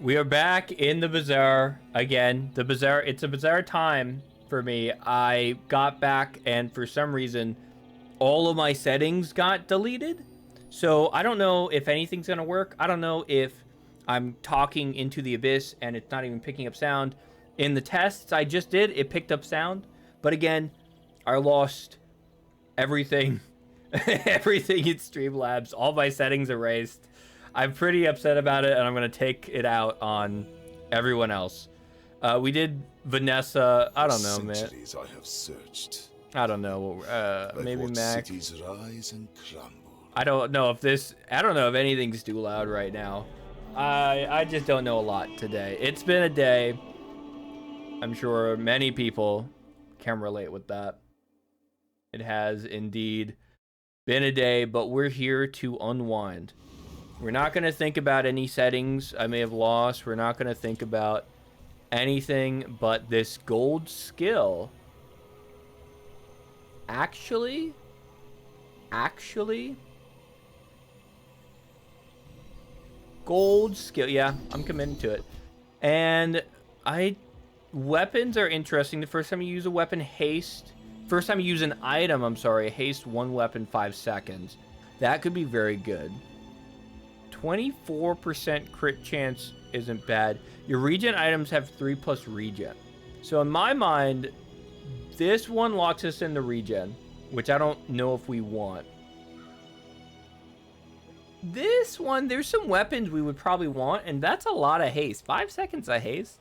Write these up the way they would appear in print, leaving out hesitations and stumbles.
We are back in the Bazaar again. The Bazaar, it's a Bazaar time for me. I got back and for some reason, all of my settings got deleted. So I don't know if anything's gonna work. I don't know if I'm talking into the abyss and it's not even picking up sound. In the tests I just did, it picked up sound. But again, I lost everything. Everything in Streamlabs. All my settings erased. I'm pretty upset about it, and I'm gonna take it out on everyone else. We did Vanessa. I don't know, man. Centuries I have searched. I don't know. Maybe Mac. Cities rise and crumble. I don't know if this. I don't know if anything's too loud right now. I just don't know a lot today. It's been a day. I'm sure many people can relate with that. It has indeed been a day, but we're here to unwind. We're not going to think about any settings I may have lost. We're not going to think about anything but this gold skill. Actually, gold skill. Yeah, I'm committing to it. And weapons are interesting. The first time you use a weapon, haste. First time you use an item, I'm sorry, haste one weapon 5 seconds. That could be very good. 24% crit chance isn't bad. Your regen items have 3+ regen. So in my mind, this one locks us into regen, which I don't know if we want. This one, there's some weapons we would probably want, and that's a lot of haste. 5 seconds of haste.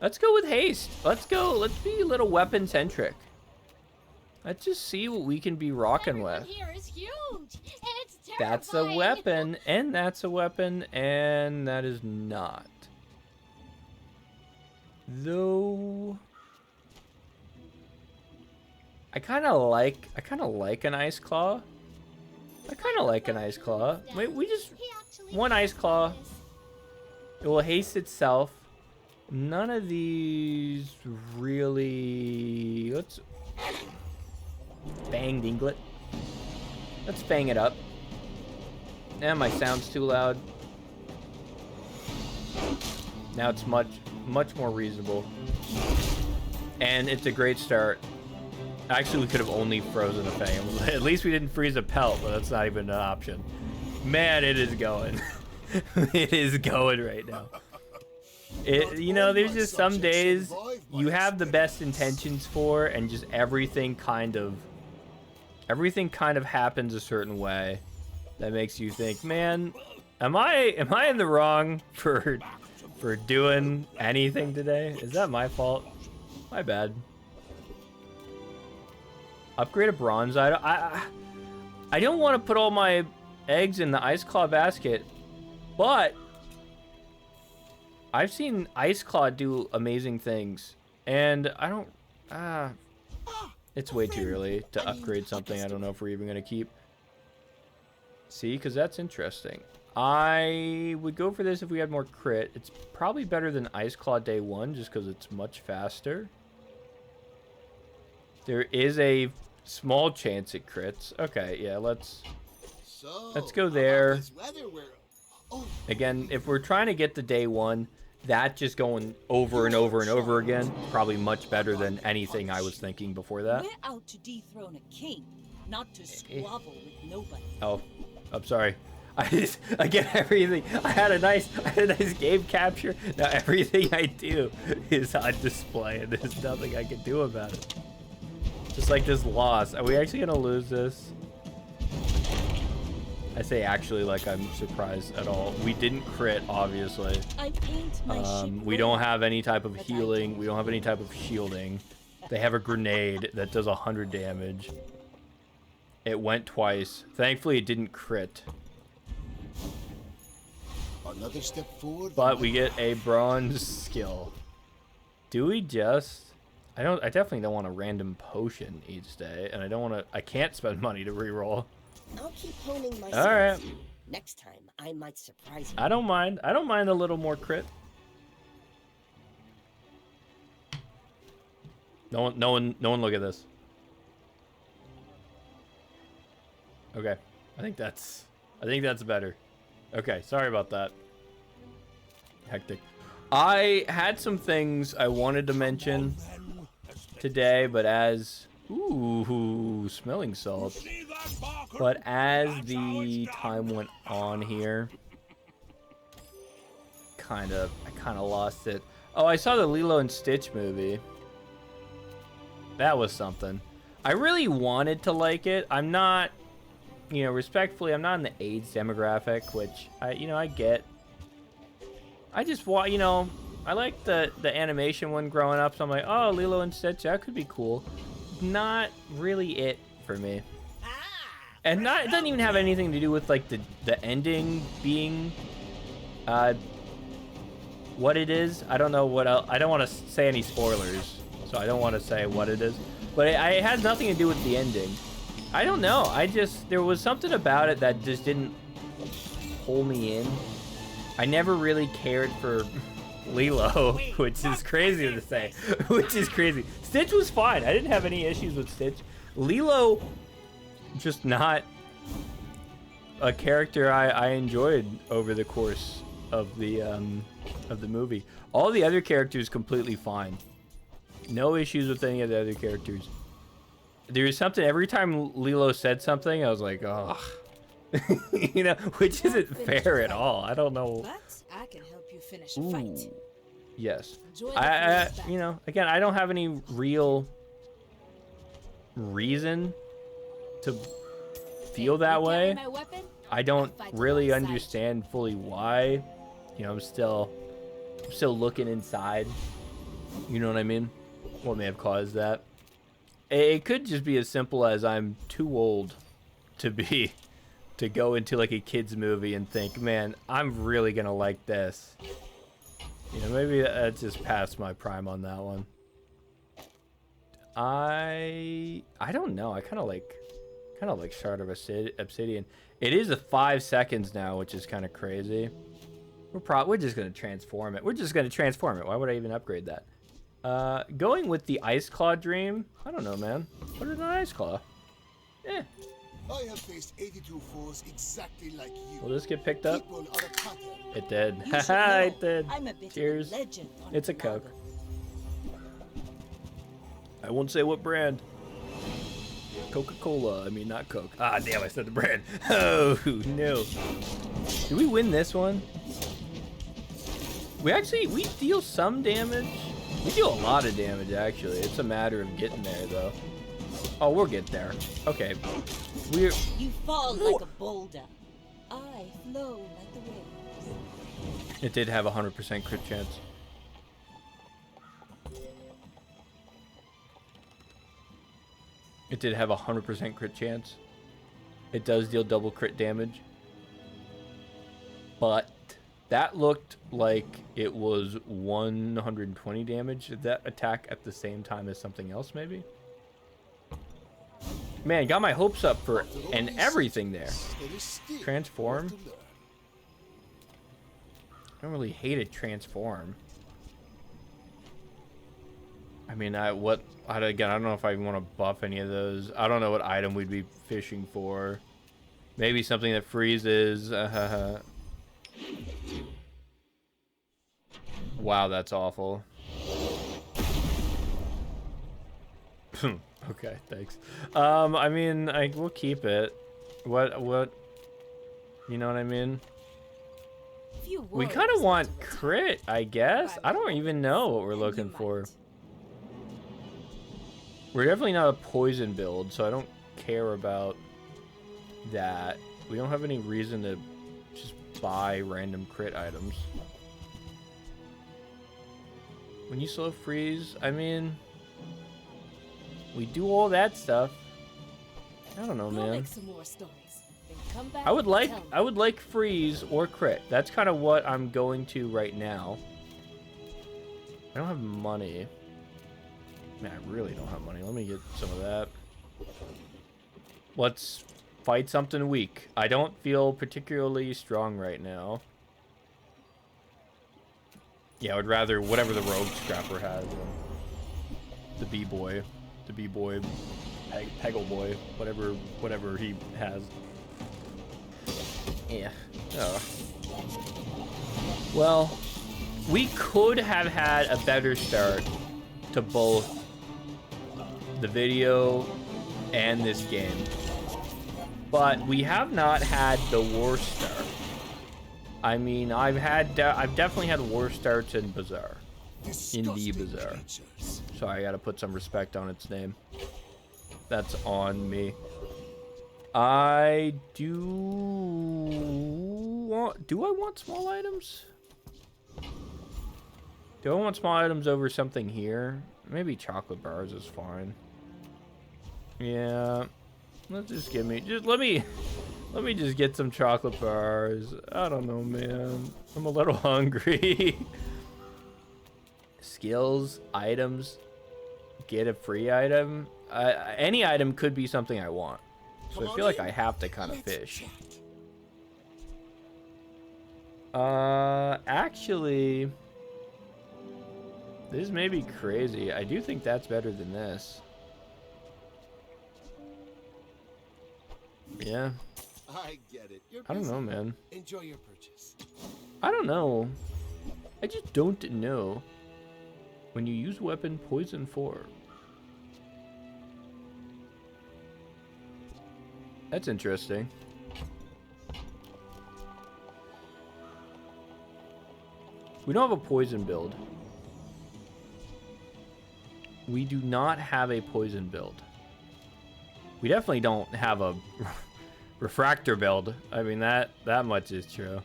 Let's go with haste. Let's go. Let's be a little weapon centric. Let's just see what we can be rocking with. Here is huge. It's terrifying. That's a weapon, and that's a weapon, and that is not. Though I kind of like an ice claw. I kind of like an ice claw. Wait, we just one ice claw. It will haste itself. None of these really. Let's bang Dinglet. Let's bang it up. And my sound's too loud. Now it's much more reasonable. And it's a great start. Actually, we could have only frozen a Fang. At least we didn't freeze a pelt, but that's not even an option. Man, it is going. It is going right now. You know, there's just some days you have the best intentions for, and just everything kind of happens a certain way that makes you think, man, am I in the wrong for doing anything today? Is that my fault? My bad. Upgrade a bronze item. I don't want to put all my eggs in the Ice Claw basket, but I've seen Ice Claw do amazing things, and I don't. It's way too early to upgrade something I don't know if we're even gonna keep. See, because that's interesting. I would go for this if we had more crit. It's probably better than Ice Claw day 1 just because it's much faster. There is a small chance it crits. Okay, yeah, let's go there. Again, if we're trying to get the day 1, that just going over and over and over again, probably much better than anything I was thinking before that. We're out to dethrone a king, not to squabble with nobody. Oh, I'm sorry. I get everything. I had a nice game capture. Now everything I do is on display, and there's nothing I can do about it. Just like this loss. Are we actually gonna lose this? I say actually like I'm surprised at all. We didn't crit, obviously. We don't have any type of healing. We don't have any type of shielding. They have a grenade that does 100 damage. It went twice. Thankfully, it didn't crit. Another step forward. But we get a bronze skill. Do we just? I definitely don't want a random potion each day, and I can't spend money to reroll. I'll keep honing my All right. Next time, I might surprise you. I don't mind a little more crit. No one look at this. Okay. I think that's better. Okay, sorry about that. hectic. I had some things I wanted to mention today, but as smelling salt. But as the time went on here, I kind of lost it. Oh, I saw the Lilo and Stitch movie. That was something. I really wanted to like it. I'm not, respectfully, I'm not in the AIDS demographic, which I get. I just want, I like the animation one growing up, so I'm like, oh, Lilo and Stitch, that could be cool. Not really it for me. And it doesn't even have anything to do with like the ending being what it is. I don't know what else. I don't want to say any spoilers, so I don't want to say what it is. But it has nothing to do with the ending. I don't know. There was something about it that just didn't pull me in. I never really cared for Lilo, which is crazy to say. Which is crazy. Stitch was fine. I didn't have any issues with Stitch. Lilo, just not a character I enjoyed over the course of the movie. All the other characters completely fine. No issues with any of the other characters. There was something every time Lilo said something, I was like, oh, which isn't fair at all. I don't know. But I can help you finish a fight. Yes. Again, I don't have any real reason to feel that way. I don't really understand fully why. I'm still looking inside. You know what I mean? What may have caused that? It could just be as simple as I'm too old to go into like a kids movie and think, man, I'm really gonna like this. Maybe that's just past my prime on that one. I don't know. I kind of like Shard of Obsidian. It is a 5 seconds now, which is kind of crazy. We're just gonna transform it. Why would I even upgrade that? Going with the Ice Claw Dream. I don't know, man. Put it on Ice Claw. I have faced 82 foes exactly like you. Will this get picked up? People are a pattern. It did. You should know, It did. I'm a bit Cheers. Of a legend on It's a Naga. Coke. I won't say what brand. Coca-Cola. I mean, not Coke. Ah, damn, I said the brand. Oh, no. Did we win this one? We deal some damage. We deal a lot of damage, actually. It's a matter of getting there, though. Oh, we'll get there. Okay. You fall like a boulder. I flow like the waves. It did have a 100% crit chance. It did have a 100% crit chance. It does deal double crit damage. But that looked like it was 120 damage. Did that attack at the same time as something else, maybe? Man, got my hopes up for and everything there. Transform. I don't really hate a transform. I mean, I don't know if I want to buff any of those. I don't know what item we'd be fishing for. Maybe something that freezes. Wow, that's awful. Okay, thanks. I mean, we'll keep it. What? You know what I mean? We kind of want crit, I guess. I don't even know what we're looking for. We're definitely not a poison build, so I don't care about that. We don't have any reason to just buy random crit items. When you slow freeze, I mean, we do all that stuff. I don't know, man. I would like freeze or crit. That's kind of what I'm going to right now. I don't have money. Man, I really don't have money. Let me get some of that. Let's fight something weak. I don't feel particularly strong right now. Yeah, I would rather whatever the rogue scrapper has. The B-boy. The B-boy. Peggle boy. Whatever he has. Yeah. Oh. Well, we could have had a better start to both the video and this game, but we have not had the worst start. I mean, I've definitely had worse starts in Bazaar, in the Bazaar. So I gotta put some respect on its name. That's on me. I do I want small items? Do I want small items over something here? Maybe chocolate bars is fine. Yeah. Let's just let me just get some chocolate bars. I don't know, man. I'm a little hungry. Skills, items, get a free item. Any item could be something I want. So I feel like I have to kind of fish. Actually, this may be crazy. I do think that's better than this. Yeah. I get it. I don't know, man. Enjoy your purchase. I don't know. I just don't know. When you use weapon, poison 4. That's interesting. We don't have a poison build. We do not have a poison build. We definitely don't have a refractor build. I mean, that much is true.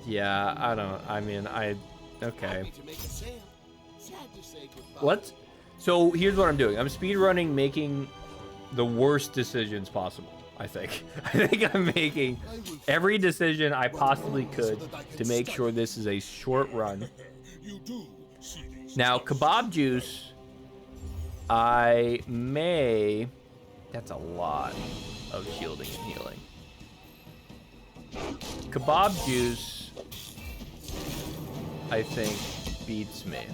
Yeah, okay. So here's what I'm doing. I'm speedrunning, making the worst decisions possible, I think. I think I'm making every decision I possibly could to make sure this is a short run. Now, kebab juice, I may... That's a lot of shielding and healing. Kebab juice, I think, beats me.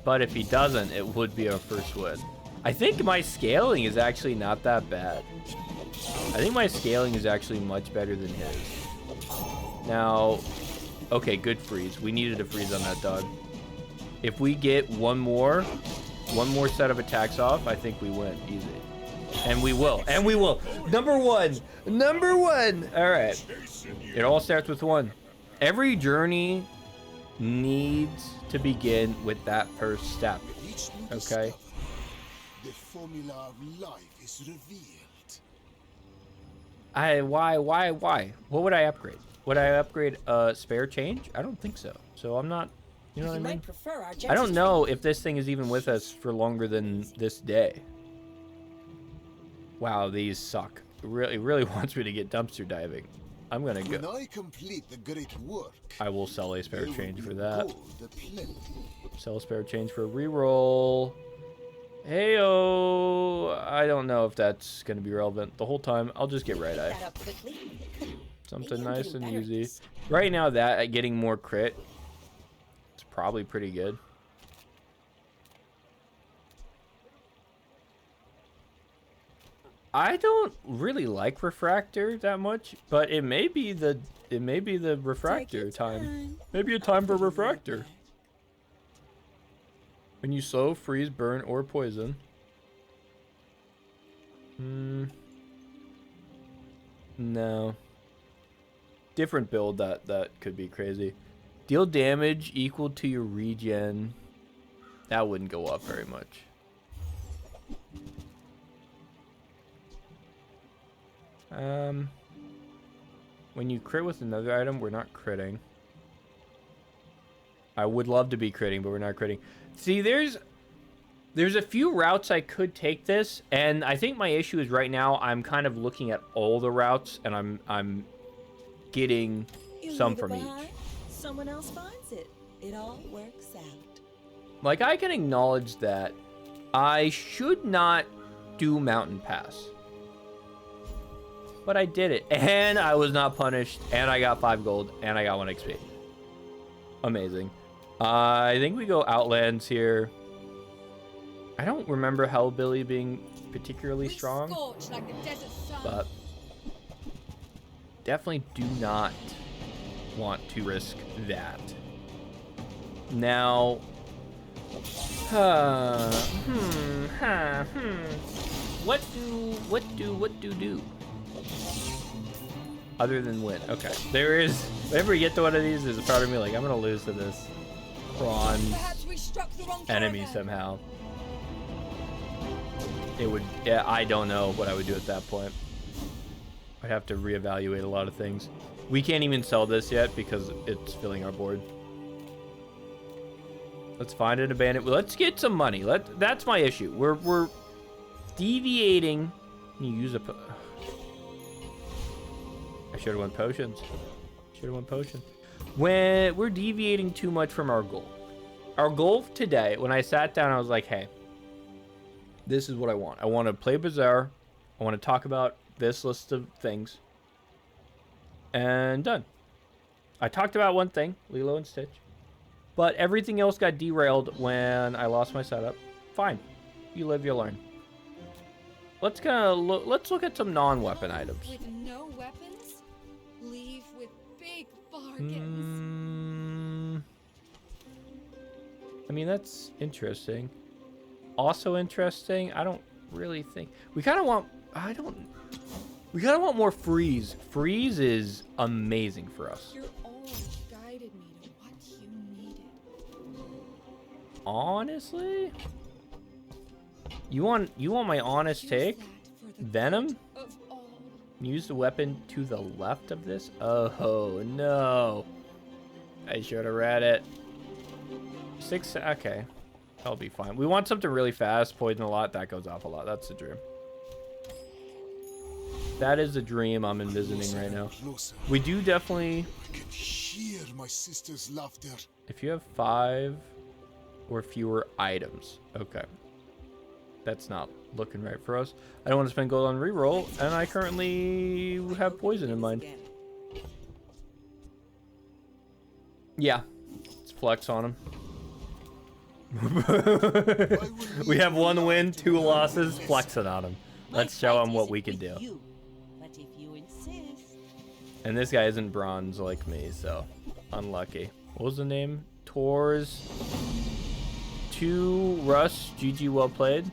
But if he doesn't, it would be our first win. I think my scaling is actually not that bad. I think my scaling is actually much better than his. Now, okay, good freeze. We needed a freeze on that dog. If we get one more set of attacks off, I think we win easy. And we will. And we will. Number one. Number one. All right. It all starts with 1. Every journey needs to begin with that first step. Okay? The formula of life is revealed. Why? What would I upgrade? Would I upgrade spare change? I don't think so. So I'm not, you know what I mean? I don't know if this thing is even with us for longer than this day. Wow, these suck. It really wants me to get dumpster diving. I'm gonna go. When I complete the great work, I will sell a spare change for that. Sell a spare change for a reroll. Heyo. I don't know if that's gonna be relevant the whole time. I'll just get right eye. Something nice and easy. Right now, that getting more crit, it's probably pretty good. I don't really like refractor that much, but it may be the refractor time. Maybe a time for refractor. When you slow, freeze, burn, or poison. No. Different build that could be crazy. Deal damage equal to your regen. That wouldn't go up very much. When you crit with another item, we're not critting. I would love to be critting, but we're not critting. See, there's a few routes I could take this, and I think my issue is right now I'm kind of looking at all the routes, and I'm getting some from each. Someone else finds it. It all works out. Like, I can acknowledge that I should not do Mountain Pass. But I did it, and I was not punished, and I got 5 gold, and I got 1 XP. Amazing. I think we go Outlands here. I don't remember Hellbilly being particularly strong, but Definitely do not want to risk that. Now, what do? Other than win. Okay, there is. Whenever you get to one of these, there's a part of me like I'm gonna lose to this bronze enemy somehow. It would. Yeah, I don't know what I would do at that point. I'd have to reevaluate a lot of things. We can't even sell this yet because it's filling our board. Let's find an abandoned. Let's get some money. That's my issue. We're deviating. You use a. I should have won potions. When we're deviating too much from our goal. Our goal today, when I sat down, I was like, hey, this is what I want. I want to play Bazaar. I want to talk about this list of things. And done. I talked about one thing, Lilo and Stitch. But everything else got derailed when I lost my setup. Fine. You live, you learn. Let's look at some non-weapon items. With no weapons, leave with big bargains. I mean, that's interesting. Also interesting, I don't really think we kind of want. We kind of want more freeze. Freeze is amazing for us. Your always guided me to what you needed. Honestly, you want my honest Use take? that for the Venom? good of all. Use the weapon to the left of this? Oh no! I should have read it. 6. Okay, that'll be fine. We want something really fast. Poison a lot. That goes off a lot. That's the dream. That is the dream I'm envisioning right now. Closer. We do definitely. I can hear my sister's laughter. If you have 5 or fewer items, okay. That's not looking right for us. I don't want to spend gold on reroll, and I currently have poison in mind. Yeah, let's flex on him. We have 1 win, 2 losses, flexing on him. Let's show him what we can do. But if you insist. And this guy isn't bronze like me, so unlucky. What was the name? Tors. 2 Russ. GG, well played.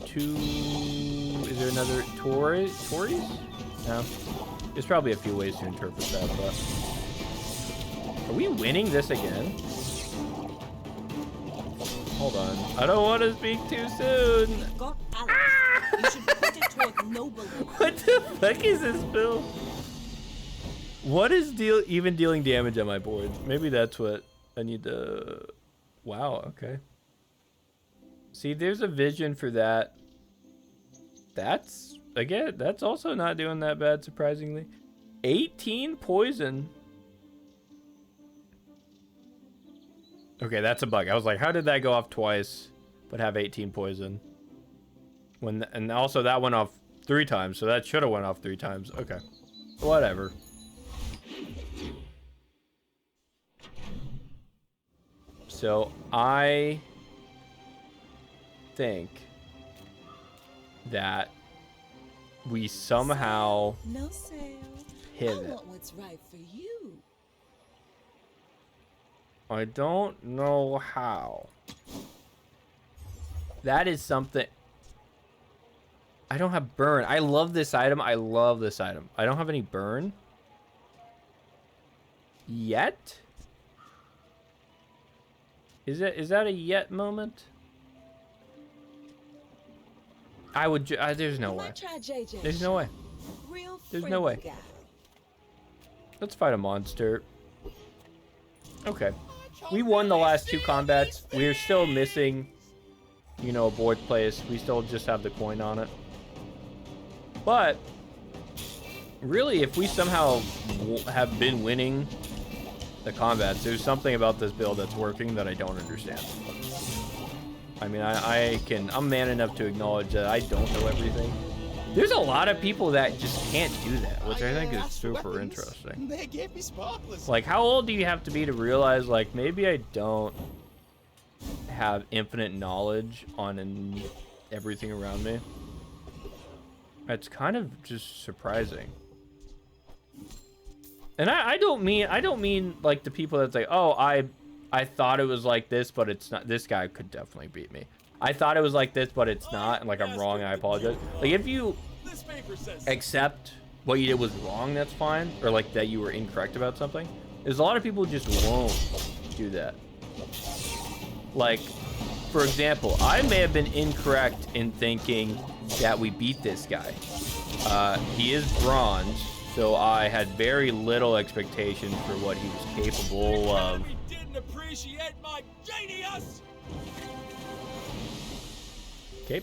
2. Is there another Tories? No. There's probably a few ways to interpret that, but. Are we winning this again? Hold on. I don't want to speak too soon. You've got allies. You should put it toward noble. What the fuck is this build? What is even dealing damage on my board? Maybe that's what I need to. Wow. Okay. See, there's a vision for that. That's again. That's also not doing that bad, surprisingly. 18 poison. Okay, that's a bug. I was like, how did that go off twice, but have 18 poison? And also that went off 3 times, so that should have went off 3 times. Okay, whatever. So I think that we somehow No sale. I pivot. want what's right for you. I don't know how. That is something. I don't have burn. I love this item. I love this item. I don't have any burn yet. Is that a yet moment? I would. There's no way. There's no way. There's no way. Let's fight a monster. Okay. We won the last 2 combats. We're still missing, you know, a board place. We still just have the coin on it. But, really, if we somehow have been winning the combats, there's something about this build that's working that I don't understand. I mean, I'm man enough to acknowledge that I don't know everything. There's a lot of people that just can't do that, which I think is super interesting. They gave me sparklers. Like, how old do you have to be to realize, like, maybe I don't have infinite knowledge on everything around me? It's kind of just surprising. And I don't mean like the people that say, oh, I thought it was like this, but it's not. This guy could definitely beat me. I thought it was like this, but it's not, and like I'm wrong, and I apologize. Like if you accept what you did was wrong, that's fine, or like that you were incorrect about something. There's a lot of people who just won't do that. Like, for example, I may have been incorrect in thinking that we beat this guy. He is bronze, so I had very little expectation for what he was capable of. We didn't appreciate my genius. Okay.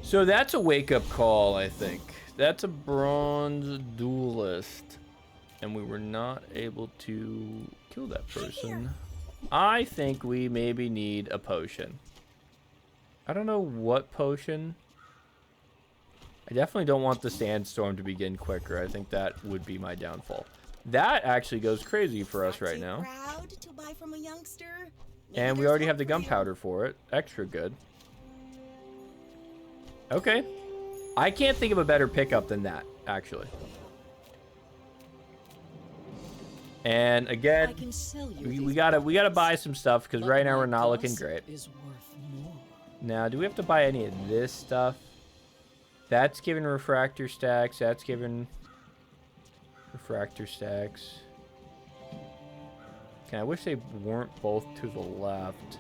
So that's a wake-up call, I think. That's a bronze duelist. And we were not able to kill that person. I think we maybe need a potion. I don't know what potion. I definitely don't want the sandstorm to begin quicker. I think that would be my downfall. That actually goes crazy for us right now. Proud to buy from a youngster? And we already have the gunpowder for it. Extra good. Okay. I can't think of a better pickup than that, actually. And again, we gotta buy some stuff because right now we're not looking great. Now, do we have to buy any of this stuff? That's giving refractor stacks. That's giving refractor stacks. Okay, I wish they weren't both to the left.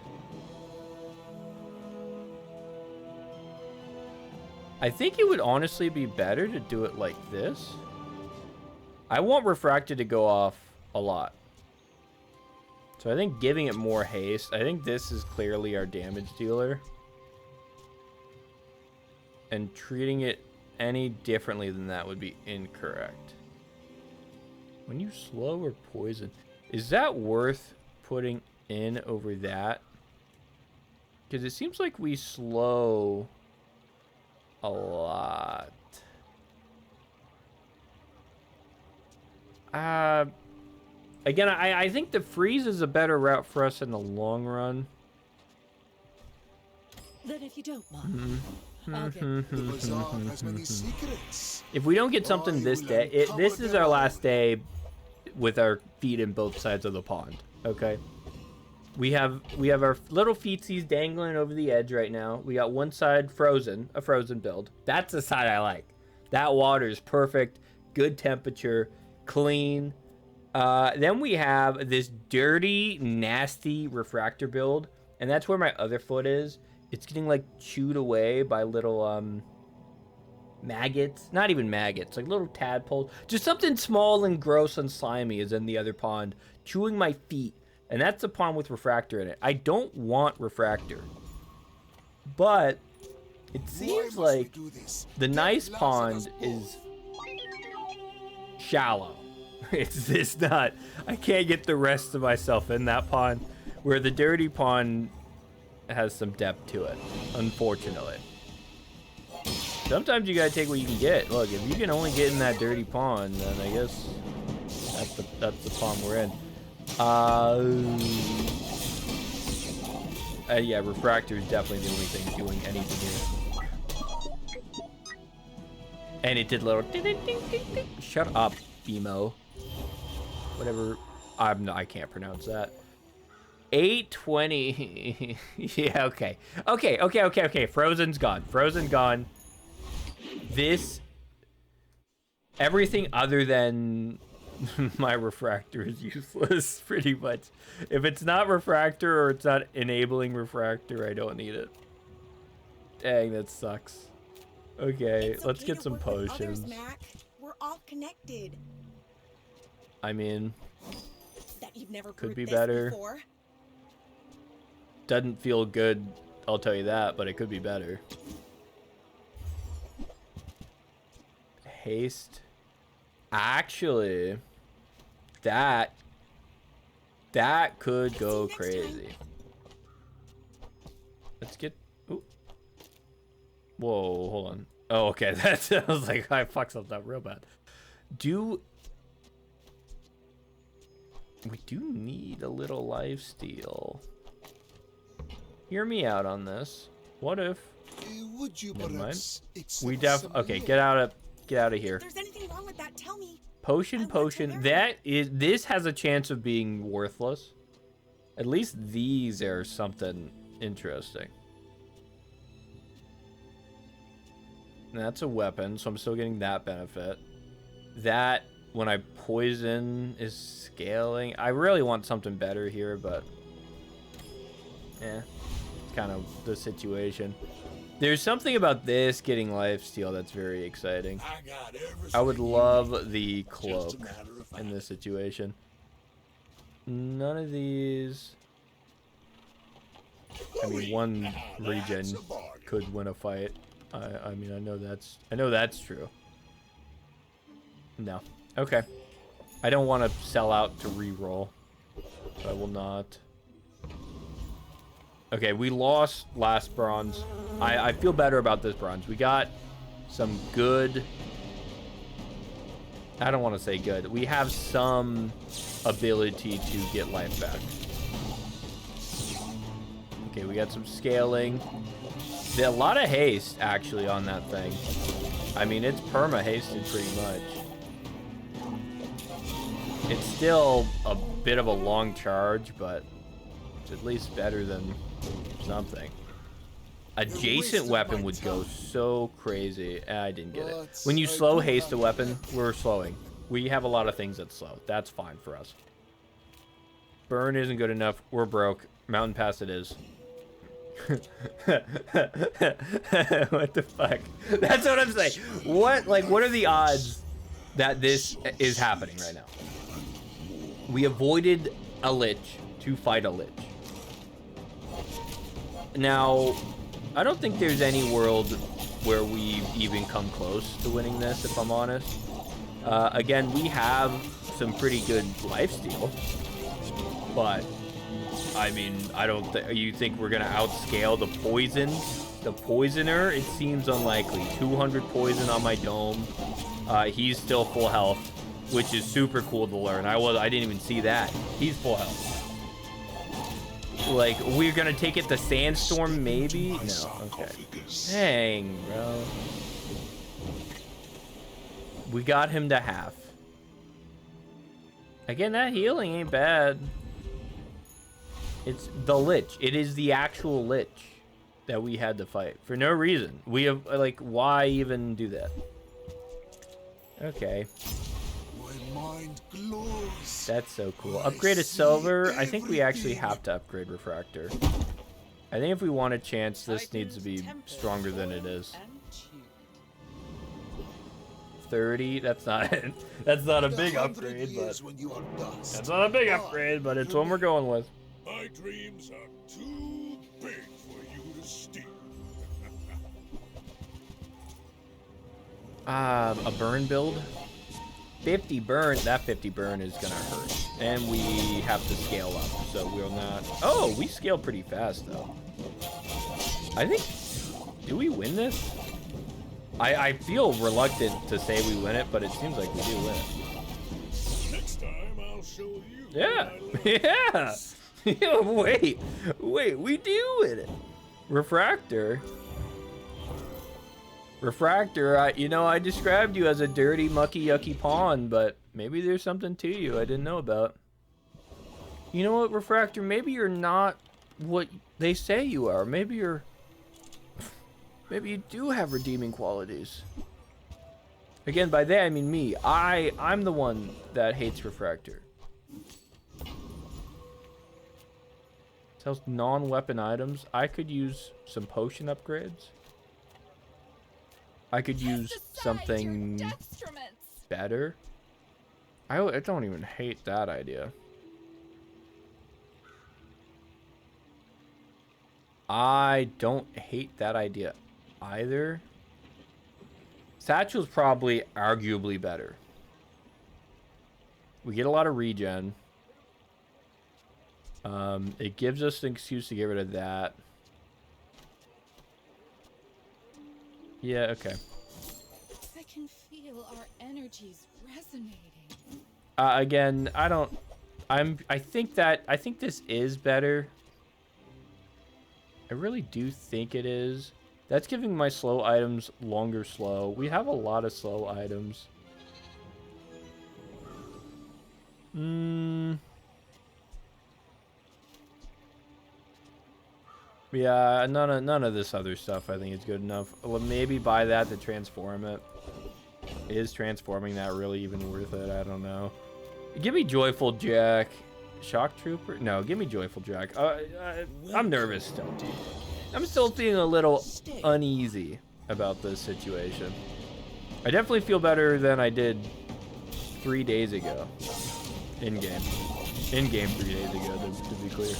I think it would honestly be better to do it like this. I want refractor to go off a lot. So I think giving it more haste. I think this is clearly our damage dealer. And treating it any differently than that would be incorrect. When you slow or poison, is that worth putting in over that? Because it seems like we slow a lot. Again, I think the freeze is a better route for us in the long run. Then if you don't mind, I'll get The bazaar has many secrets. If we don't get something this day, this is our last day with our feet in both sides of the pond. Okay, we have our little feetsies dangling over the edge right now. We got one side frozen, a frozen build. That's the side I like. That water is perfect, good temperature, clean. Then we have this dirty, nasty refractor build, and that's where my other foot is. It's getting like chewed away by little maggots. Not even maggots, like little tadpoles. Just something small and gross and slimy is in the other pond, chewing my feet. And that's the pond with refractor in it. I don't want refractor. But it seems like the nice pond is shallow. It's not. I can't get the rest of myself in that pond, where the dirty pond has some depth to it, unfortunately. Sometimes you gotta take what you can get. Look, if you can only get in that dirty pond, then I guess that's the pond we're in. Yeah, refractor is definitely the only thing doing anything here. And it did little ding ding ding ding ding. Shut up, Fimo. Whatever. I can't pronounce that. 820. Yeah, okay. Okay. Frozen's gone. Frozen gone. This, everything other than my refractor is useless, pretty much. If it's not refractor or it's not enabling refractor, I don't need it. Dang, that sucks. Okay, let's get some potions. Mac. We're all connected. I mean, That you've never could proved be this better. before. Doesn't feel good, I'll tell you that, but it could be better. Haste. Actually, that could go crazy. Let's get. Ooh. Whoa, hold on. Oh, okay. That's. I was like, I fucked something up real bad. We do need a little lifesteal. Hear me out on this. What if Would you Never mind. perhaps We accept some okay. milk? Get out of here. If there's anything wrong with that, tell me. Potion, I want to potion. learn. This has a chance of being worthless. At least these are something interesting. That's a weapon, so I'm still getting that benefit. That, when I poison, is scaling. I really want something better here, but... it's kind of the situation. There's something about this getting lifesteal that's very exciting. I got everything. I would love the Just cloak a matter of fact. in this situation. None of these... I mean, one regen could win a fight. I mean, I know that's true. No. Okay. I don't want to sell out to re-roll. I will not. Okay, we lost last bronze. I feel better about this bronze. We got some good... I don't want to say good. We have some ability to get life back. Okay, we got some scaling. A lot of haste, actually, on that thing. I mean, it's perma-hasted pretty much. It's still a bit of a long charge, but it's at least better than something. Adjacent weapon would go so crazy. I didn't get it. When you slow haste a weapon, we're slowing. We have a lot of things that slow. That's fine for us. Burn isn't good enough. We're broke. Mountain Pass it is. What the fuck? That's what I'm saying. What are the odds that this is happening right now? We avoided a lich to fight a lich. Now, I don't think there's any world where we've even come close to winning this, if I'm honest. Again, we have some pretty good lifesteal, but I mean, I don't think you think we're gonna outscale the poison, the poisoner. It seems unlikely. 200 poison on my dome. He's still full health, which is super cool to learn. I didn't even see that. He's full health. Like, we're gonna take it to Sandstorm, maybe? No. Okay. Dang, bro. We got him to half. Again, that healing ain't bad. It's the lich. It is the actual lich that we had to fight for no reason. We have, like, why even do that? Okay. My mind glows. That's so cool. Upgrade to silver. I think we actually have to upgrade refractor. I think if we want a chance, this needs to be stronger than it is. 30. That's not a big upgrade, but that's not a big upgrade, but it's one we're going with. My dreams are too big for you to steal. A burn build. 50 burn. That 50 burn is gonna hurt, and we have to scale up, so we'll not. Oh, we scale pretty fast though. I think. Do we win this? I feel reluctant to say we win it, but it seems like we do win it. Next time I'll show you. Yeah. Yeah. wait, we do win it. Refractor. Refractor, I described you as a dirty, mucky, yucky pawn, but maybe there's something to you I didn't know about. You know what, Refractor? Maybe you're not what they say you are. Maybe you do have redeeming qualities. Again, by that I mean me. I'm the one that hates Refractor. Sells non-weapon items. I could use some potion upgrades. I could use something better. I don't even hate that idea. I don't hate that idea either. Satchel's probably arguably better. We get a lot of regen. It gives us an excuse to get rid of that. Yeah, okay. I can feel our energies resonating. Again, I think this is better. I really do think it is. That's giving my slow items longer slow. We have a lot of slow items. Yeah, none of this other stuff I think is good enough. Well, maybe buy that to transform it. Is transforming that really even worth it? I don't know. Give me Joyful Jack. Shock Trooper? No, give me Joyful Jack. I'm nervous still. I'm still feeling a little uneasy about this situation. I definitely feel better than I did 3 days ago. In-game. In-game 3 days ago, to be clear.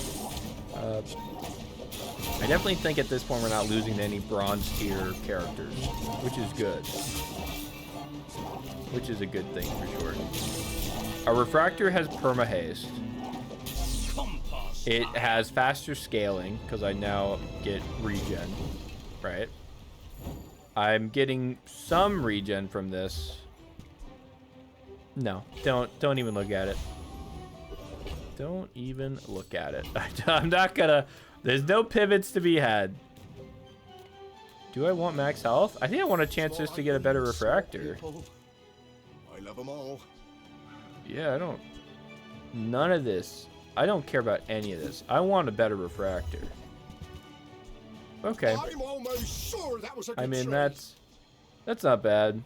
I definitely think at this point we're not losing to any bronze tier characters, which is good. Which is a good thing for sure. Our refractor has perma haste. It has faster scaling because I now get regen, right? I'm getting some regen from this. No, don't even look at it. Don't even look at it. I'm not gonna. There's no pivots to be had. Do I want max health? I think I want a chance just to get a better refractor. I love them all. Yeah, I don't. None of this. I don't care about any of this. I want a better refractor. Okay. I'm almost sure that was a good I mean, try. that's not bad.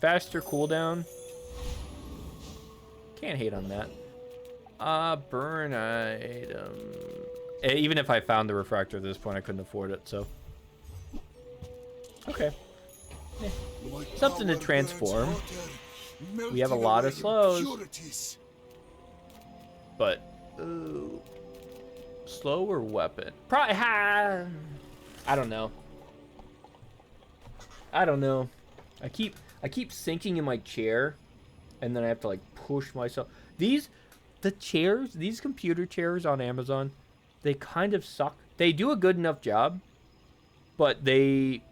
Faster cooldown. Can't hate on that. Burn item. Even if I found the refractor at this point, I couldn't afford it, so. Okay. Eh. My Something to power transform. burns hotter, We have a melting lot of away slows. impurities. But, ooh. Slower weapon. Probably, I don't know. I don't know. I keep sinking in my chair, and then I have to like push myself. These computer chairs on Amazon, they kind of suck. They do a good enough job, but they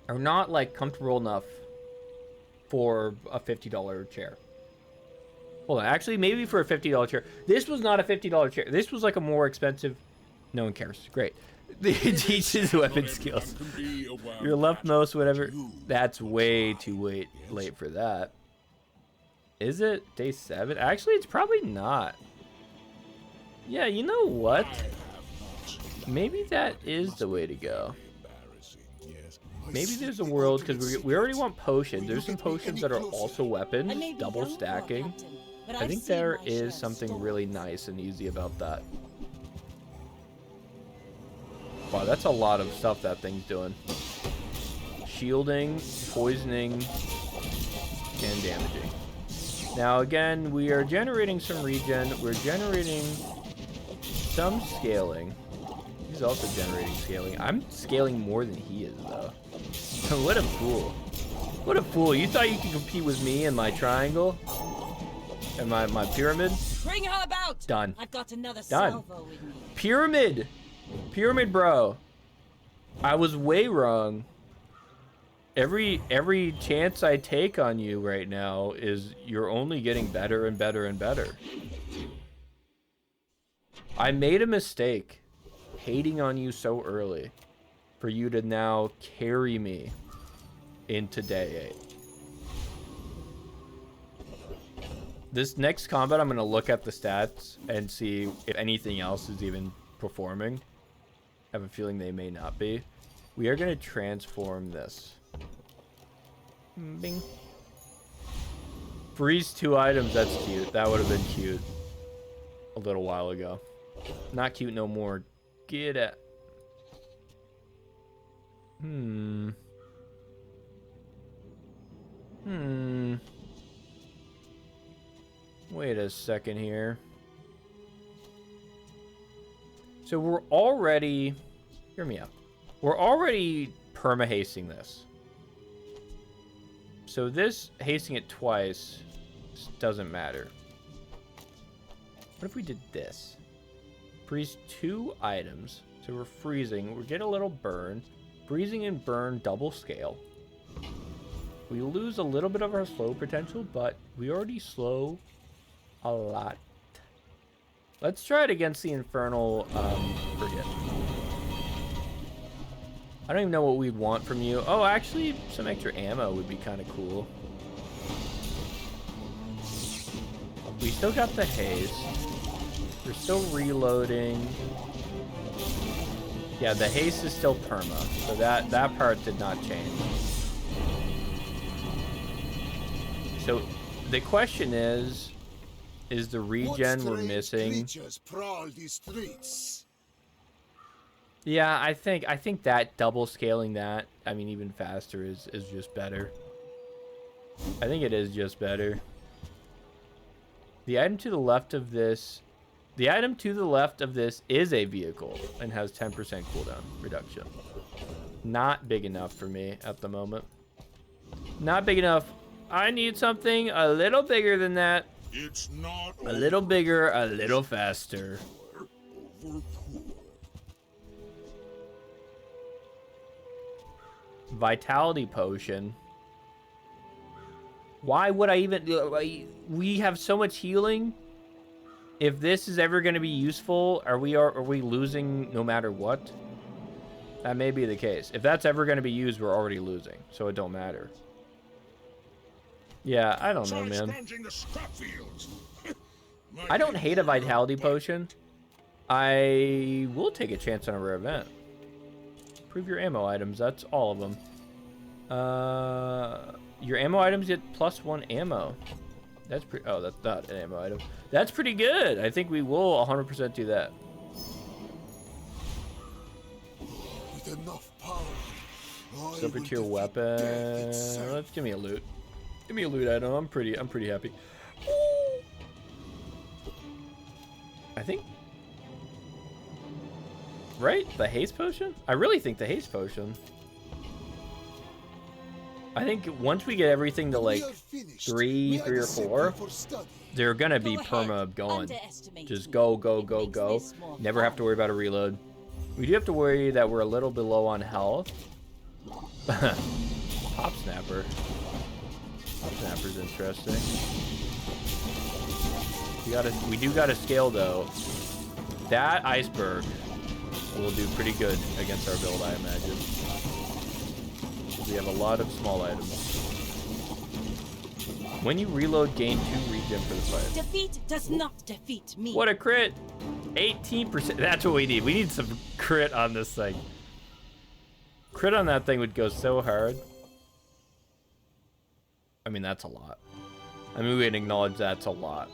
are not like comfortable enough for a $50 chair. Hold on, actually, maybe for a $50 chair. This was not a $50 chair. This was like a more expensive. No one cares. Great. It teaches weapon skills. Your left mouse, whatever. That's way too late for that. Is it day 7? Actually, it's probably not. Yeah, you know what? Maybe that is the way to go. Maybe there's a world, because we already want potions. There's some potions that are also weapons, double stacking. I think there is something really nice and easy about that. Wow, that's a lot of stuff that thing's doing. Shielding, poisoning, and damaging. Now again, we are generating some regen. We're generating some scaling. He's also generating scaling. I'm scaling more than he is, though. What a fool. What a fool. You thought you could compete with me and my triangle? And my pyramid? Bring her about. Done. I've got another Done. salvo in me. Pyramid! Pyramid, bro. I was way wrong. Every chance I take on you right now is you're only getting better and better and better. I made a mistake hating on you so early for you to now carry me into day 8. This next combat, I'm going to look at the stats and see if anything else is even performing. I have a feeling they may not be. We are going to transform this. Bing. Freeze 2 items, that's cute. That would have been cute a little while ago. Not cute no more. Get it. Wait a second here. So we're already... Hear me out. We're already perma-hasting this. So this, hasting it twice, doesn't matter. What if we did this? Freeze 2 items. So we're freezing. We get a little burn. Freezing and burn double scale. We lose a little bit of our slow potential, but we already slow a lot. Let's try it against the Infernal Frigate. I don't even know what we'd want from you. Oh, actually, some extra ammo would be kind of cool. We still got the haze. We're still reloading. Yeah, the haste is still perma, so that part did not change. So the question is the regen we're missing? Prowl these streets? Yeah, I think that double scaling that, I mean, even faster is just better. I think it is just better. The item to the left of this is a vehicle and has 10% cooldown reduction. Not big enough for me at the moment. Not big enough. I need something a little bigger than that. It's not A little bigger, a little faster. Vitality potion. Why would I even... we have so much healing. If this is ever going to be useful, are we losing no matter what? That may be the case. If that's ever going to be used, we're already losing, so it don't matter. Yeah, I don't know, man. I don't hate a vitality potion. I will take a chance on a rare event. Improve your ammo items. That's all of them. Your ammo items get +1 ammo. That's pretty... Oh, that's not an ammo item. That's pretty good. I think we will 100% do that. With enough power, Silver tier weapon. Let's give me a loot. Give me a loot item. I'm pretty happy. I think... Right? The haste potion? I really think the haste potion. I think once we get everything to like 3 or 4, they're gonna be perma going. Just go. Never have to worry about a reload. We do have to worry that we're a little bit low on health. Pop snapper. Pop snapper's interesting. We do gotta scale though. That iceberg will do pretty good against our build, I imagine. We have a lot of small items. When you reload, gain 2 regen for the fight. Defeat does not defeat me. What a crit! 18%. That's what we need. We need some crit on this thing. Crit on that thing would go so hard. I mean, that's a lot. I mean, we can acknowledge that's a lot.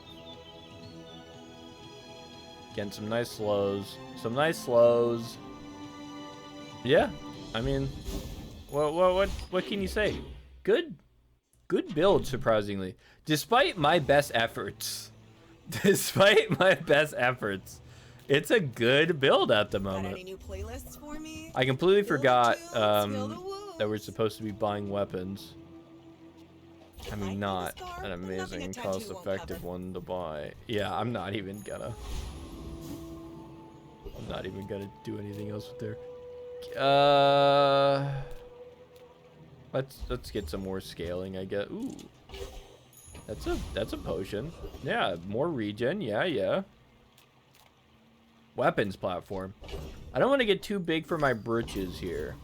Getting some nice slows. Some nice slows. Yeah, I mean... What can you say? Good build, surprisingly. Despite my best efforts. It's a good build at the moment. Got any new playlists for me? I completely forgot that we're supposed to be buying weapons. I mean, not an amazing cost-effective one to buy. Yeah, I'm not even gonna do anything else with there. Let's get some more scaling, I guess. Ooh. That's a potion. Yeah, more regen. Yeah. Weapons platform. I don't want to get too big for my britches here.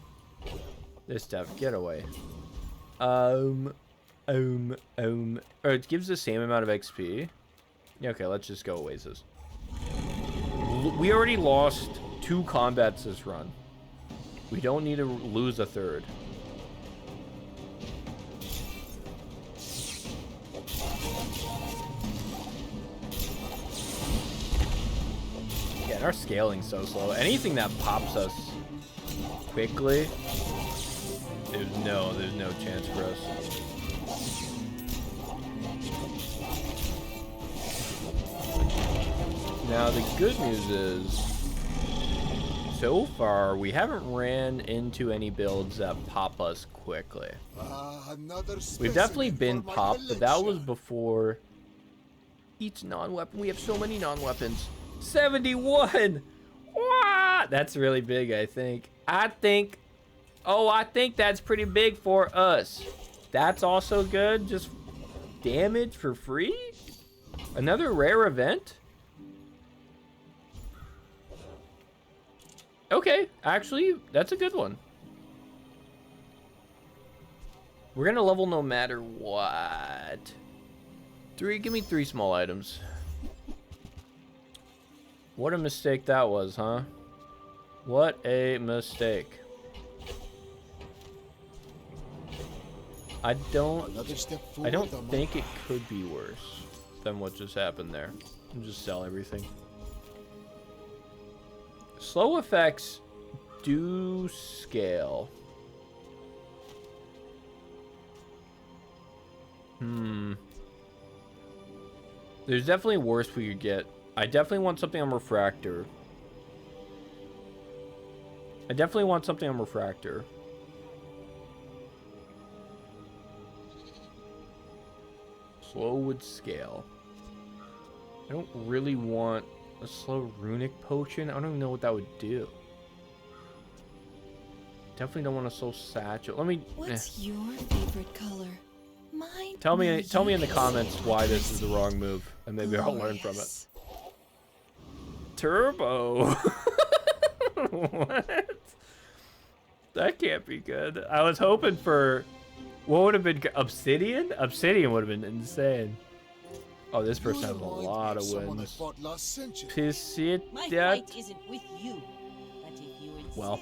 This stuff, get away. It gives the same amount of XP. Yeah, okay, let's just go Oasis. We already lost 2 combats this run. We don't need to lose a 3rd. Yeah, our scaling's so slow. Anything that pops us quickly, there's no chance for us. Now the good news is, so far we haven't ran into any builds that pop us quickly. We've definitely been popped, but that was before each non-weapon. We have so many non-weapons. 71! Wow! That's really big, I think. I think that's pretty big for us. That's also good. Just damage for free? Another rare event? Okay, actually, that's a good one. We're gonna level no matter what. Give me 3 small items. What a mistake that was, huh? What a mistake. I don't think it could be worse than what just happened there. I'll just sell everything. Slow effects do scale. There's definitely worse we could get. I definitely want something on refractor. Slow would scale. I don't really want a slow runic potion. I don't even know what that would do. Definitely don't want a slow satchel. Let me. What's your favorite color? Mine. Tell me in the comments why this is the wrong move, and maybe I'll learn from it. Turbo. What? That can't be good. I was hoping for what would have been Obsidian. Obsidian would have been insane. Oh, this person has a lot of wins. My fight isn't with you, but if you insist. Well,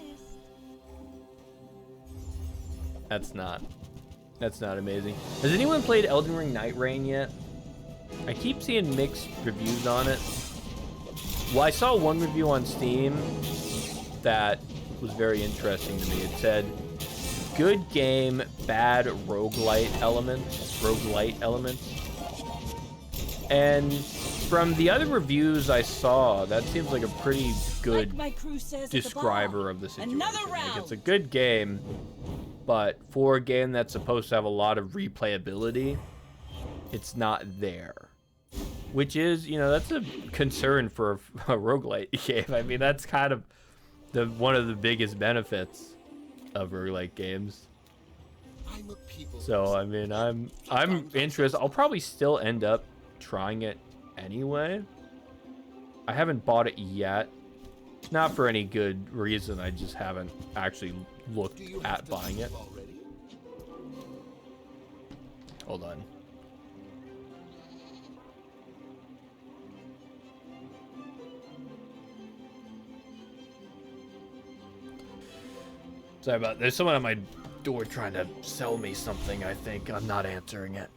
that's not amazing. Has anyone played Elden Ring Night Rain yet? I keep seeing mixed reviews on it. Well, I saw one review on Steam that was very interesting to me. It said, good game, bad roguelite elements. And from the other reviews I saw, that seems like a pretty good describer of the situation. Like, it's a good game, but for a game that's supposed to have a lot of replayability, it's not there. Which is, you know, that's a concern for a roguelite game. I mean, that's kind of one of the biggest benefits of roguelite games. So, I mean, I'm interested. I'll probably still end up trying it anyway. I haven't bought it yet. Not for any good reason. I just haven't actually looked at buying it. Hold on. Sorry about. There's someone at my door trying to sell me something. I think I'm not answering it.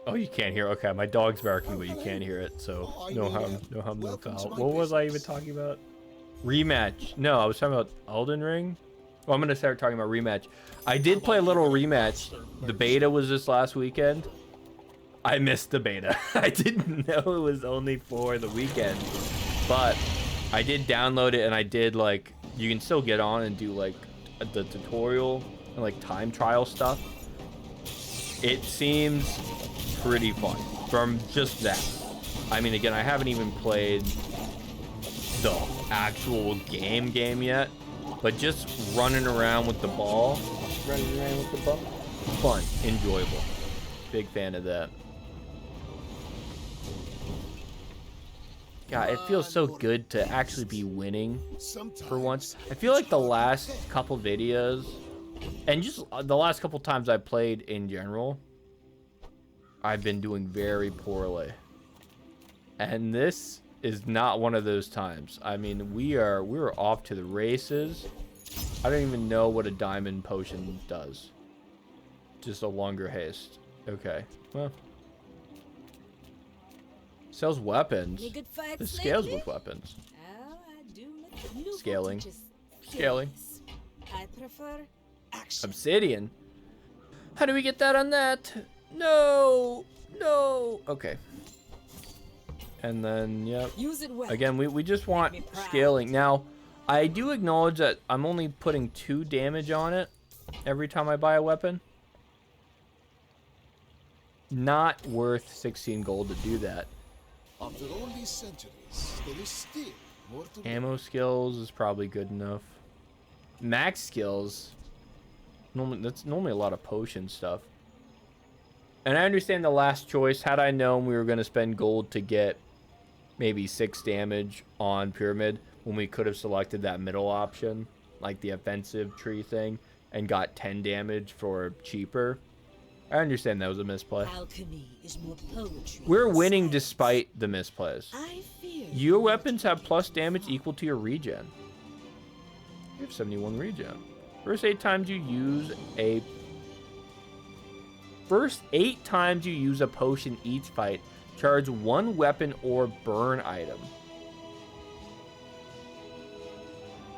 Oh, you can't hear. Okay, my dog's barking, but you can't hear it. So no harm, no foul. What was I even talking about? Rematch. No, I was talking about Elden Ring. Well, I'm gonna start talking about rematch. I did play a little rematch. The beta was this last weekend. I missed the beta. I didn't know it was only for the weekend, but I did download it, and I did, like, you can still get on and do, like, the tutorial and, like, time trial stuff. It seems pretty fun from just that. I mean, again, I haven't even played the actual game yet, but just running around with the ball, fun, enjoyable. Big fan of that. God, it feels so good to actually be winning for once. I feel like the last couple videos, and just the last couple times I played in general, I've been doing very poorly. And this is not one of those times. I mean, we're off to the races. I don't even know what a diamond potion does. Just a longer haste. Okay, well. Sells weapons. This scales with weapons. Scaling. I prefer action. Obsidian. How do we get that on that? No. Okay. And then, yep. Again, we just want scaling. Now, I do acknowledge that I'm only putting 2 damage on it every time I buy a weapon. Not worth 16 gold to do that. After all these centuries, there is still more to Ammo skills is probably good enough. Max skills, that's normally a lot of potion stuff. And I understand the last choice. Had I known we were going to spend gold to get maybe 6 damage on Pyramid, when we could have selected that middle option, like the offensive tree thing, and got 10 damage for cheaper. I understand that was a misplay. Alchemy is more poetry. We're than winning science. despite the misplays. I fear Your you weapons not have plus damage equal to your regen. You have 71 regen. First 8 times you use a potion each fight, charge 1 weapon or burn item.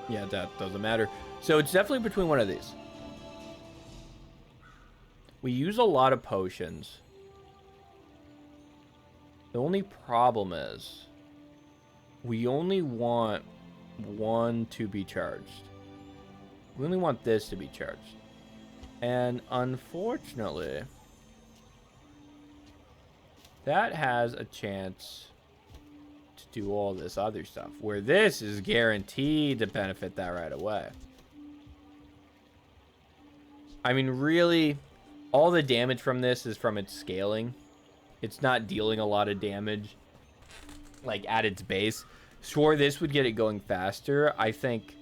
Yeah, that doesn't matter. So it's definitely between one of these. We use a lot of potions. The only problem is we only want one to be charged. We only want this to be charged. And unfortunately, that has a chance to do all this other stuff, where this is guaranteed to benefit that right away. I mean, really, all the damage from this is from its scaling. It's not dealing a lot of damage, like, at its base. Sure, this would get it going faster. I think,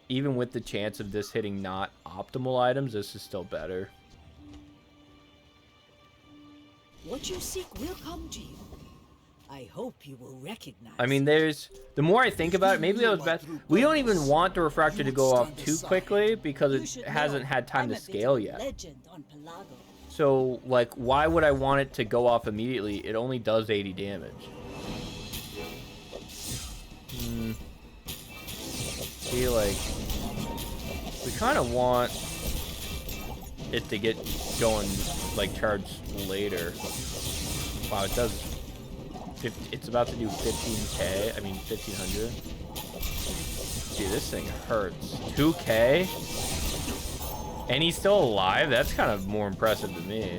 even with the chance of this hitting not optimal items, this is still better. What you seek will come to you. I hope you will recognize. I mean, there's... The more I think about it, maybe that was bad. We don't even want the refractor to go off too quickly because it hasn't had time to scale yet. Legend on Pelago. So, like, why would I want it to go off immediately? It only does 80 damage. See, like... We kind of want it to get going, like, charged later. Wow, it does... It's about to do 15k. I mean, 1500. Dude, this thing hurts. 2k? And he's still alive? That's kind of more impressive to me.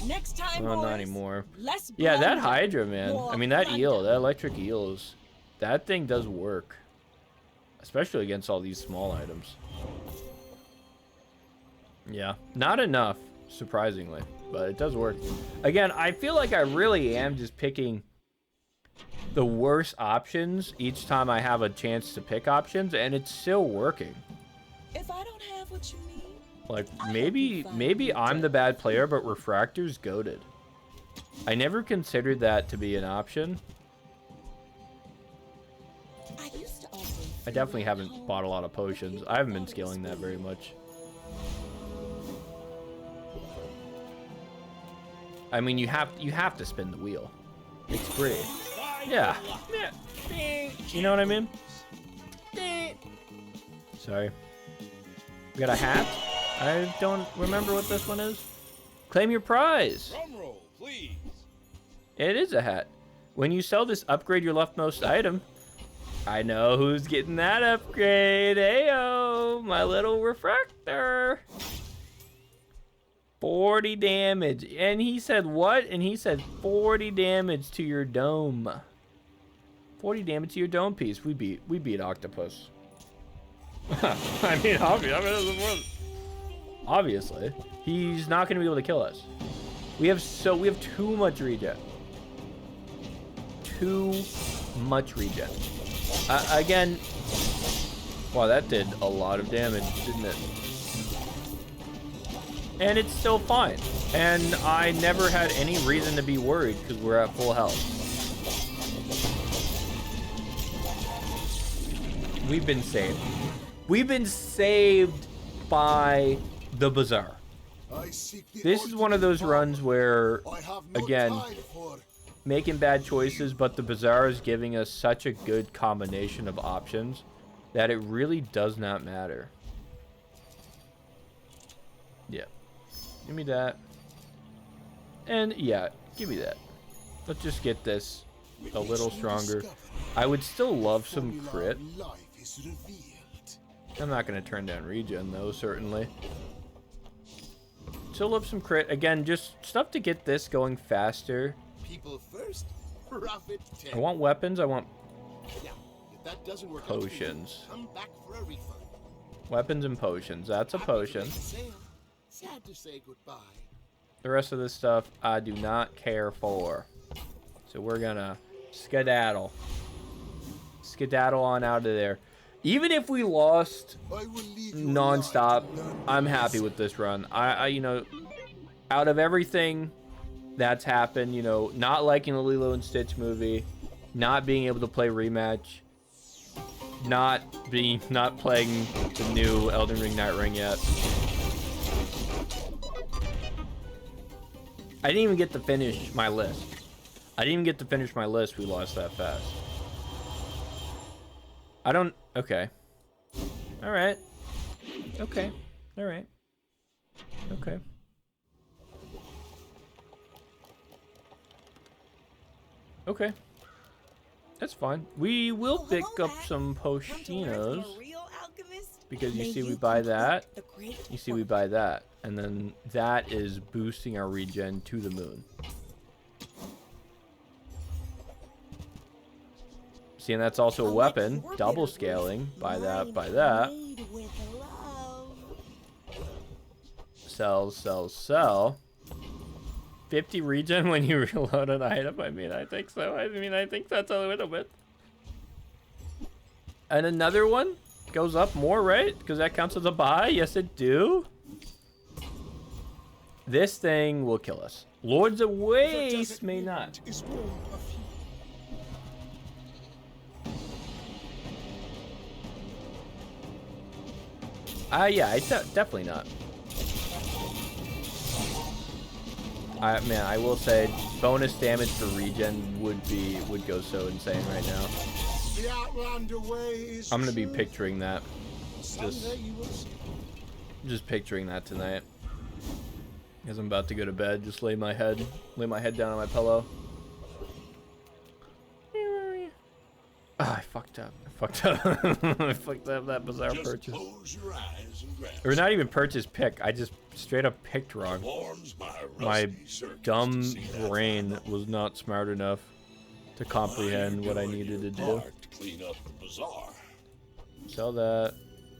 Next time, Well, not Morris, anymore. less Yeah, that blunder, Hydra, man. more I mean, that eel, thunder. that electric eels, that thing does work. Especially against all these small items. Yeah, not enough, surprisingly, but it does work. Again, I feel like I really am just picking the worst options each time I have a chance to pick options, and it's still working. If I don't have what you need, Like, maybe I'm the bad player, but Refractor's goated. I never considered that to be an option. I used to also I definitely haven't bought a lot of potions. I haven't been scaling that very much. I mean, you have to spin the wheel. It's free. Yeah. You know what I mean? Sorry. We got a hat? I don't remember what this one is. Claim your prize. Drum roll, please. It is a hat. When you sell this, upgrade your leftmost item. I know who's getting that upgrade. Ayo, my little refractor. 40 damage. And he said what? And he said 40 damage to your dome. 40 damage to your dome piece. We beat Octopus. I mean, obviously, he's not going to be able to kill us. We have too much regen. Too much regen. Again, wow, that did a lot of damage, didn't it? And it's still fine. And I never had any reason to be worried because we're at full health. We've been saved. We've been saved by the Bazaar. This is one of those runs where, again, making bad choices, but the Bazaar is giving us such a good combination of options that it really does not matter. Yeah. Give me that. And yeah, give me that. Let's just get this a little stronger. I would still love some crit. I'm not going to turn down regen though, certainly. Still love some crit. Again, just stuff to get this going faster. People first, profit 10. I want weapons. I want Now, if that doesn't work out for you, potions. come back for a refund. Weapons and potions. That's a potion. Sad to say goodbye. The rest of this stuff I do not care for. So we're gonna skedaddle. Skedaddle on out of there. Even if we lost I will lead you non-stop, alive to learn I'm the happy lesson. with this run. I you know, out of everything that's happened, you know, not liking the Lilo and Stitch movie, not being able to play rematch, not playing the new Elden Ring Night Ring yet. I didn't even get to finish my list. We lost that fast. I don't... Okay. Alright. Okay. Alright. Okay. Okay. That's fine. We will pick up some Pochinos. Because you see we buy that. You see we buy that. And then that is boosting our regen to the moon. See, and that's also a weapon. Double scaling. Buy that, buy that. Sell, sell, sell. 50 regen when you reload an item? I mean, I think so. I mean, I think that's a little bit. And another one goes up more, right? Because that counts as a buy? Yes, it do. This thing will kill us. Lords of Waste may not. Is born of you. Yeah, definitely not. Man, I will say bonus damage for regen would go so insane right now. The Outlander way is I'm gonna be true. picturing that. Someday you will see. Just picturing that tonight. As I'm about to go to bed, just lay my head down on my pillow. Ah, I fucked up. I fucked up that Bazaar Just purchase. close your eyes and grasp. Or not even purchase pick. I just straight up picked wrong. Warms my My rusty circuits dumb to see that brain far. was not smart enough to comprehend what I needed to do. Part to clean up the bazaar. Sell that.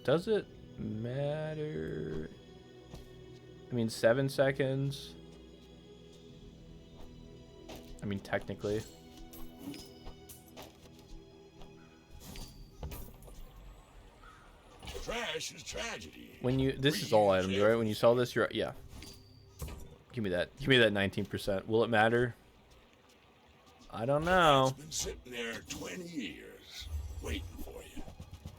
Does it matter? I mean, 7 seconds. I mean, technically. Trash is tragedy. When you, this is all items, right? When you sell this, you're, yeah. Give me that. Give me that 19%. Will it matter? I don't know. It's been sitting there 20 years, waiting for you.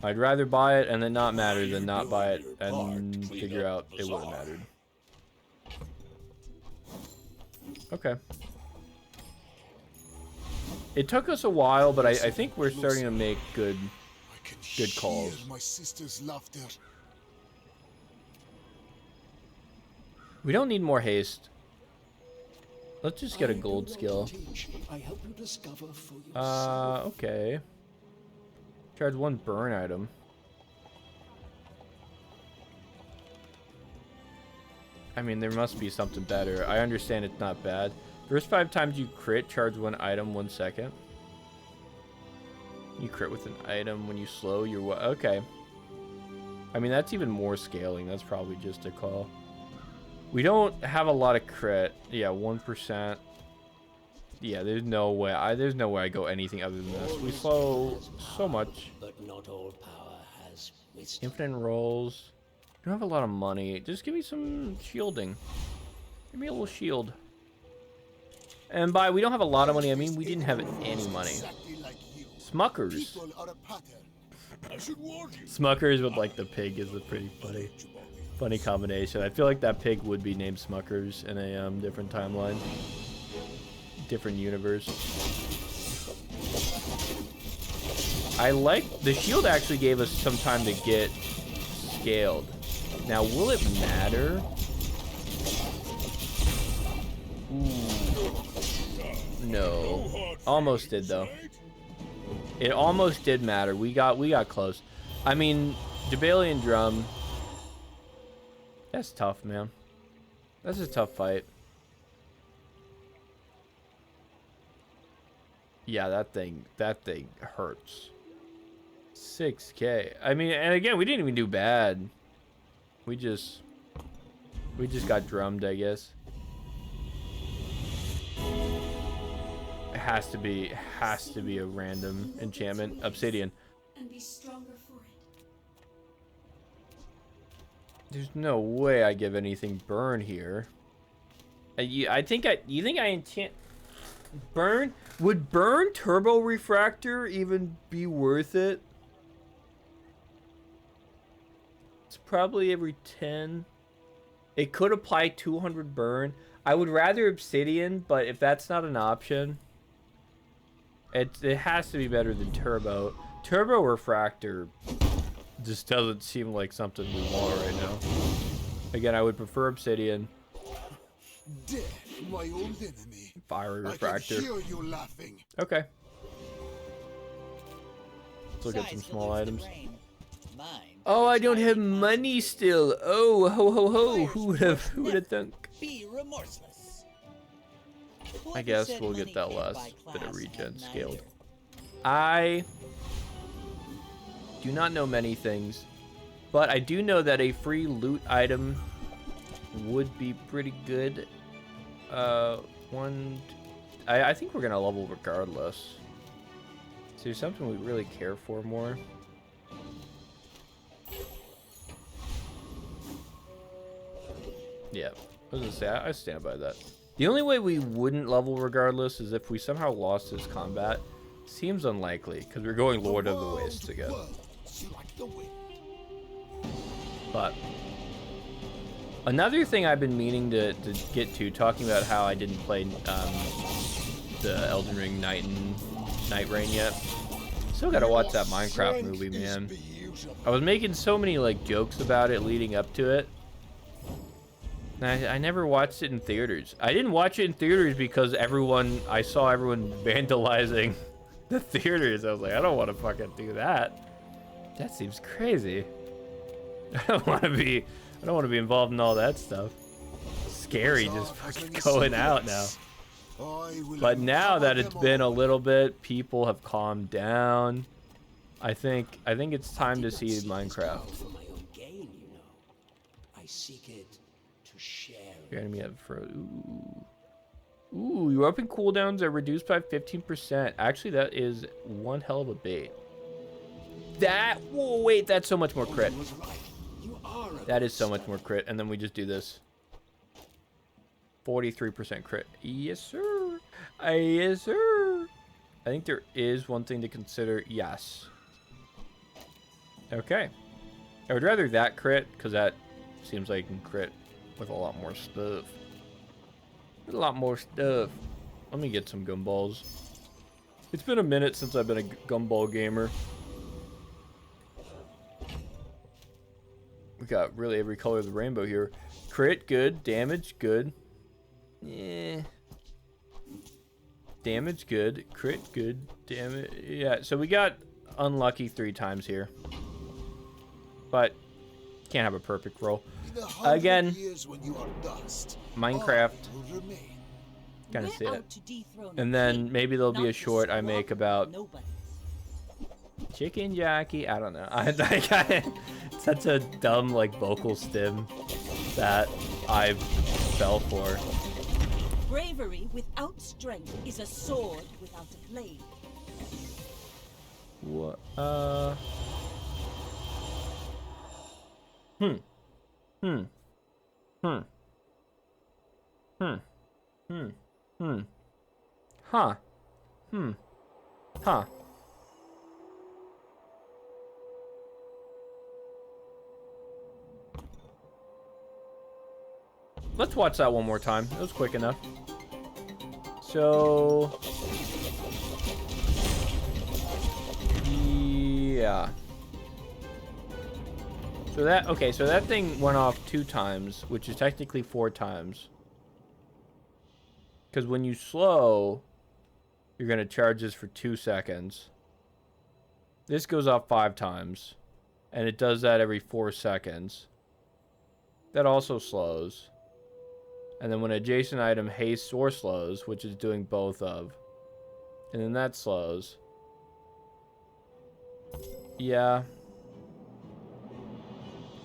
I'd rather buy it and then not matter than not buy it and figure out it would have mattered. Okay. It took us a while, but I think we're starting to make good calls. Hear my sister's laughter. We don't need more haste. Let's just get a gold skill. I help you discover for yourself. Okay. Charge 1 burn item. I mean, there must be something better. I understand it's not bad. First 5 times you crit, charge 1 item 1 second. You crit with an item when you slow your... Okay. I mean, that's even more scaling. That's probably just a call. We don't have a lot of crit. Yeah, 1%. Yeah, there's no way. There's no way I go anything other than this. We slow so much. But not all power has wisdom. Infinite rolls. I don't have a lot of money. Just give me some shielding. Give me a little shield. And by we don't have a lot of money, I mean we didn't have any money. Exactly like you. Smuckers. People are a pattern. I should warn you. Smuckers with like the pig is a pretty funny combination. I feel like that pig would be named Smuckers in a different timeline. Different universe. I like the shield actually gave us some time to get scaled. Now will it matter? Ooh. No. Almost did though. It almost did matter. We got close. I mean, Debalian Drum. That's tough, man. That's a tough fight. Yeah, that thing hurts. 6K. I mean, and again, we didn't even do bad. We just got drummed, I guess. It has to be a random enchantment. Obsidian. And be stronger for it. There's no way I give anything burn here. You think I enchant burn? Would burn turbo refractor even be worth it? It's probably every 10. It could apply 200 burn. I would rather obsidian, but if that's not an option, it has to be better than turbo. Turbo refractor just doesn't seem like something we want right now. Again, I would prefer obsidian. Death, my old enemy. Fiery refractor. I can hear you laughing. Okay. Let's look at some small items. Oh, I don't have money still. Oh, ho ho ho. Who would have thunk? Be remorseless. I guess we'll get that last bit of regen scaled. I do not know many things, but I do know that a free loot item would be pretty good. I think we're gonna level regardless. So there's something we really care for more. Yeah, I was gonna say, I stand by that. The only way we wouldn't level regardless is if we somehow lost this combat. Seems unlikely, because we're going Lord of the Wastes again. But another thing I've been meaning to get to, talking about how I didn't play the Elden Ring Night Rain yet. Still gotta watch that Minecraft movie, man. I was making so many like jokes about it leading up to it. And I never watched it in theaters. I didn't watch it in theaters because I saw everyone vandalizing the theaters. I was like, I don't want to fucking do that. That seems crazy. I don't want to be involved in all that stuff. Scary just fucking going out now. But now that it's been a little bit, people have calmed down. I think it's time to see Minecraft. For my own gain, you know. I seek it to share. Your enemy have for ooh, your open cooldowns are reduced by 15%. Actually, that is one hell of a bait. Whoa, wait, that's so much more crit. That is so much more crit, and then we just do this. 43% crit. Yes, sir. Yes, sir. I think there is one thing to consider. Yes. Okay. I would rather that crit, because that seems like you can crit with a lot more stuff. A lot more stuff. Let me get some gumballs. It's been a minute since I've been a gumball gamer. We got really every color of the rainbow here. Crit, good. Damage, good. Yeah. Damage, good. Crit, good. Damage. Yeah, so we got unlucky 3 times here. But can't have a perfect roll. Again, Minecraft. Kind of see it. And then maybe there'll be a short I make about Chicken Jockey. I don't know. I got such a dumb like vocal stim that I fell for. Bravery without strength is a sword without a blade. What? Huh. Let's watch that one more time. It was quick enough. So, yeah. So that thing went off 2 times, which is technically 4 times. Because when you slow, you're going to charge this for 2 seconds. This goes off 5 times. And it does that every 4 seconds. That also slows. And then when an adjacent item hastes or slows, which is doing both of. And then that slows. Yeah.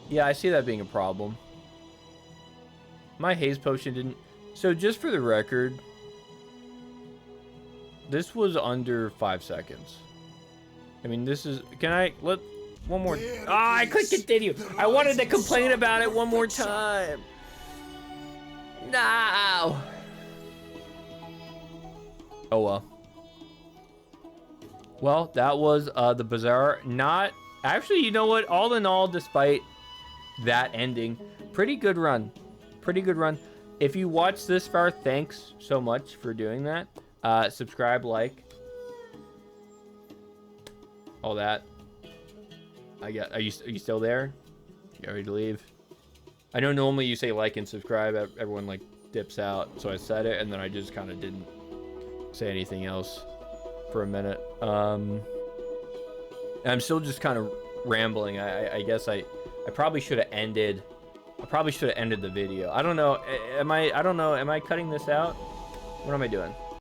Yeah, I see that being a problem. My haze potion didn't... So just for the record, this was under 5 seconds. I mean, this is... One more. There it I is. couldn't continue. The I wanted to rising complain sun about it of one more perfection. time. No. Oh well. Well, that was the Bazaar. Not actually. You know what? All in all, despite that ending, pretty good run. Pretty good run. If you watched this far, thanks so much for doing that. Subscribe, like, all that. Are you still there? You ready to leave? I know normally you say like and subscribe. Everyone like dips out, so I said it, and then I just kind of didn't say anything else for a minute. I'm still just kind of rambling. I guess I probably should have ended. I probably should have ended the video. I don't know. I don't know. Am I cutting this out? What am I doing?